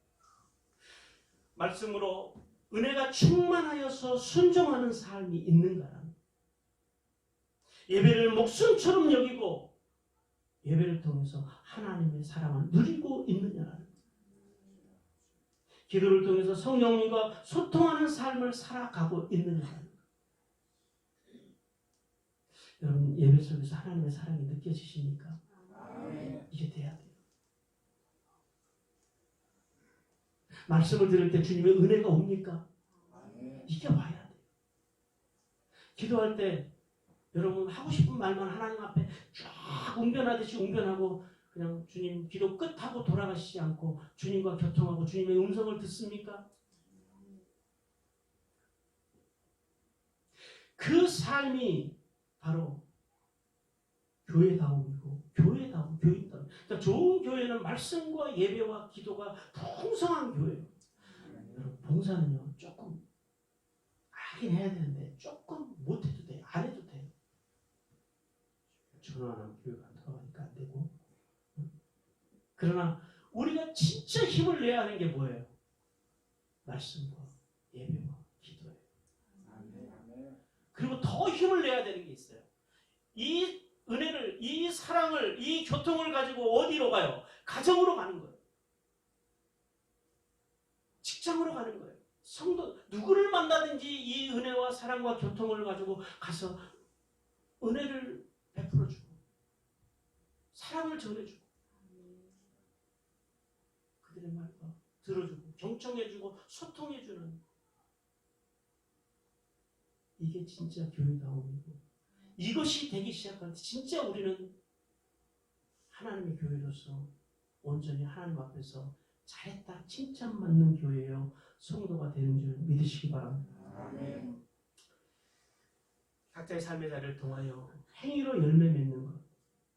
말씀으로 은혜가 충만하여서 순종하는 삶이 있는가라는, 예배를 목숨처럼 여기고 예배를 통해서 하나님의 사랑을 누리고 있느냐라는, 기도를 통해서 성령님과 소통하는 삶을 살아가고 있느냐라는. 여러분, 예배 속에서 하나님의 사랑이 느껴지십니까? 이게 돼야 돼요. 말씀을 들을 때 주님의 은혜가 옵니까? 이게 와야 돼요. 기도할 때 여러분 하고 싶은 말만 하나님 앞에 쫙 웅변하듯이 웅변하고 그냥 주님 기도 끝하고 돌아가시지 않고 주님과 교통하고 주님의 음성을 듣습니까? 그 삶이 바로 교회다움이고 교인다움. 그러니까 좋은 교회는 말씀과 예배와 기도가 풍성한 교회예요. 여러분 봉사는요 조금 하긴 해야 되는데 조금 못해도 돼요. 안 해도 돼요. 전화하는 교회가 들어가니까 안 되고. 그러나 우리가 진짜 힘을 내야 하는 게 뭐예요? 말씀과 예배와 기도예요. 그리고 더 힘을 내야 되는 게 있어요. 이 은혜를, 이 사랑을, 이 교통을 가지고 어디로 가요? 가정으로 가는 거예요. 직장으로 가는 거예요. 성도 누구를 만나든지 이 은혜와 사랑과 교통을 가지고 가서 은혜를 베풀어주고 사랑을 전해주고 그들의 말과 들어주고 경청해주고 소통해주는 이게 진짜 교회다움이고 이것이 되기 시작할 때 진짜 우리는 하나님의 교회로서 온전히 하나님 앞에서 잘했다 칭찬받는 교회요 성도가 되는 줄 믿으시기 바랍니다. 아멘. 각자의 삶의 자리를 통하여 행위로 열매 맺는 것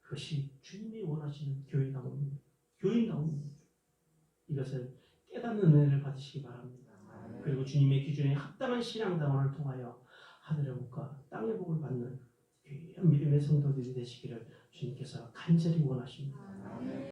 그것이 주님이 원하시는 교회다움입니다. 교인다움입니다. 이것을 깨닫는 은혜를 받으시기 바랍니다. 아멘. 그리고 주님의 기준에 합당한 신앙다움을 통하여 하늘의 복과 땅의 복을 받는 귀한 믿음의 성도들이 되시기를 주님께서 간절히 원하십니다. 아멘.